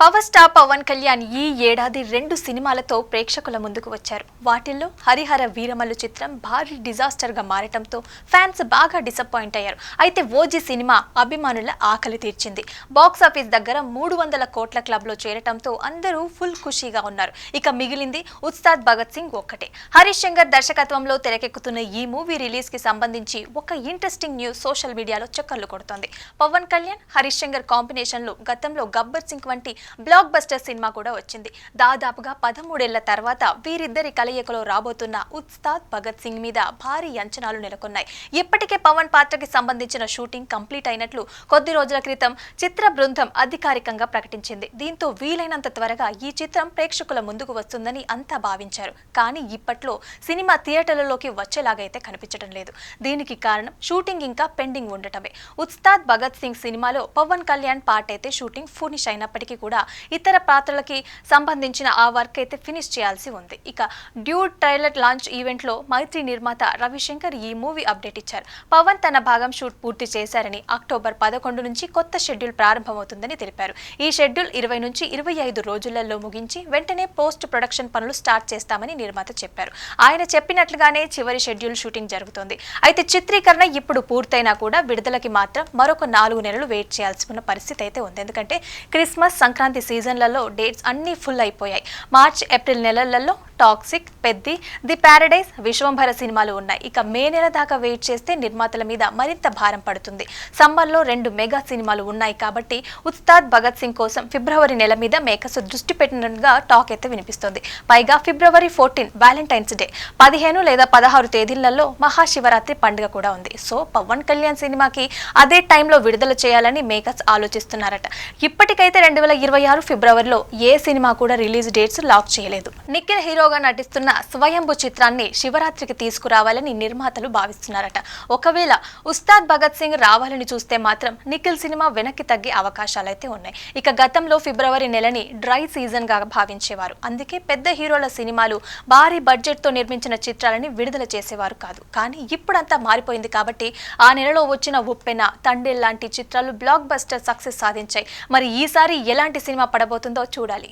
Power star Pawan Kalyan ఈ ఏడాది 2 సినిమాలతో ప్రేక్షకుల ముందుకు వచ్చారు. వాటిల్లో హరిహర వీరమల్లు చిత్రం భారీ డిజాస్టర్ గా మారటంతో ఫ్యాన్స్ బాగా డిసప్పాయింట్ అయ్యారు. అయితే ఓజీ సినిమా అభిమానుల ఆకలి తీర్చింది. బాక్స్ ఆఫీస్ దగ్గర 300 కోట్ల క్లబ్ లో చేరటంతో అందరూ ఫుల్ ఖుషీగా ఉన్నారు. ఇక మిగిలింది ఉస్తాద్ భగత్ సింగ్ ఒక్కటే. హరీష్ శంకర్ దర్శకత్వంలో తెరకెక్కుతున్న ఈ మూవీ రిలీజ్ కి సంబంధించి ఒక ఇంట్రెస్టింగ్ న్యూస్ సోషల్ మీడియాలో చక్కర్లు కొడుతోంది. పవన్ కళ్యాణ్, హరీష్ శంకర్ కాంబినేషన్ లో గతంలో గబ్బర్ సింగ్ వంటి బ్లాక్ బస్టర్ సినిమా కూడా వచ్చింది. దాదాపుగా 13 ఏళ్ల తర్వాత వీరిద్దరి కలయికలో రాబోతున్న ఉస్తాద్ భగత్ సింగ్ మీద భారీ అంచనాలు నెలకొన్నాయి. ఇప్పటికే పవన్ పాత్రకి సంబంధించిన షూటింగ్ కంప్లీట్ అయినట్లు కొద్ది రోజుల క్రితం చిత్ర బృందం అధికారికంగా ప్రకటించింది. దీంతో వీలైనంత త్వరగా ఈ చిత్రం ప్రేక్షకుల ముందుకు వస్తుందని అంతా భావించారు. కానీ ఇప్పట్లో సినిమా థియేటర్లలోకి వచ్చేలాగైతే కనిపించడం లేదు. దీనికి కారణం షూటింగ్ ఇంకా పెండింగ్ ఉండటమే. ఉస్తాద్ భగత్ సింగ్ సినిమాలో పవన్ కళ్యాణ్ పార్ట్ అయితే షూటింగ్ ఫినిష్ అయినప్పటికీ కూడా ఇతర పాత్రలకి సంబంధించిన ఆ వర్క్ అయితే ఫినిష్ చేయాల్సి ఉంది. ఇక డ్యూడ్ ట్రైలర్ లాంచ్ ఈవెంట్ లో మైత్రి నిర్మాత రవిశంకర్ ఈ మూవీ అప్డేట్ ఇచ్చారు. పవన్ తన భాగం షూట్ పూర్తి చేశారని, అక్టోబర్ 11 నుంచి కొత్త షెడ్యూల్ ప్రారంభమవుతుందని తెలిపారు. ఈ షెడ్యూల్ 20 నుంచి 25 రోజులలో ముగించి వెంటనే పోస్ట్ ప్రొడక్షన్ పనులు స్టార్ట్ చేస్తామని నిర్మాత చెప్పారు. ఆయన చెప్పినట్లుగానే చివరి షెడ్యూల్ షూటింగ్ జరుగుతోంది. అయితే చిత్రీకరణ ఇప్పుడు పూర్తయినా కూడా విడుదలకి మాత్రం మరొక 4 నెలలు వెయిట్ చేయాల్సి ఉన్న పరిస్థితి అయితే ఉంది. ఎందుకంటే క్రిస్మస్, సంక్రాంతి సీజన్లలో డేట్స్ అన్నీ ఫుల్ అయిపోయాయి. మార్చ్, ఏప్రిల్ నెలలలో toxic, Peddi, the Paradise, Vishwambhara సినిమాలు ఉన్నాయి. ఇక మే నెల దాకా వెయిట్ చేస్తే నిర్మాతల మీద మరింత భారం పడుతుంది. సమ్మర్లో 2 మెగా సినిమాలు ఉన్నాయి కాబట్టి ఉస్తాద్ భగత్ సింగ్ కోసం ఫిబ్రవరి నెల మీద మేకర్స్ దృష్టి పెట్టినట్టుగా టాక్ అయితే వినిపిస్తుంది. పైగా ఫిబ్రవరి 14 వ్యాలంటైన్స్ డే, 15 లేదా 16 తేదీలలో మహాశివరాత్రి పండుగ కూడా ఉంది. సో పవన్ కళ్యాణ్ సినిమాకి అదే టైంలో విడుదల చేయాలని మేకర్స్ ఆలోచిస్తున్నారట. ఇప్పటికైతే 2026 ఫిబ్రవరిలో ఏ సినిమా కూడా రిలీజ్ డేట్స్ లాక్ చేయలేదు. నిఖిల్ హీరోగా నటిస్తున్న స్వయంభు చిత్రాన్ని శివరాత్రికి తీసుకురావాలని నిర్మాతలు భావిస్తున్నారట. ఒకవేళ ఉస్తాద్ భగత్ సింగ్ రావాలని చూస్తే మాత్రం నిఖిల్ సినిమా వెనక్కి తగ్గే అవకాశాలైతే ఉన్నాయి. ఇక గతంలో ఫిబ్రవరి నెలని డ్రై సీజన్ గా భావించేవారు. అందుకే పెద్ద హీరోల సినిమాలు భారీ బడ్జెట్ తో నిర్మించిన చిత్రాలని విడుదల చేసేవారు కాదు. కానీ ఇప్పుడంతా మారిపోయింది కాబట్టి ఆ నెలలో వచ్చిన ఉప్పెన, తండేల్ లాంటి చిత్రాలు బ్లాక్ బస్టర్ సక్సెస్ సాధించాయి. మరి ఈసారి ఎలాంటి సినిమా పడబోతుందో చూడాలి.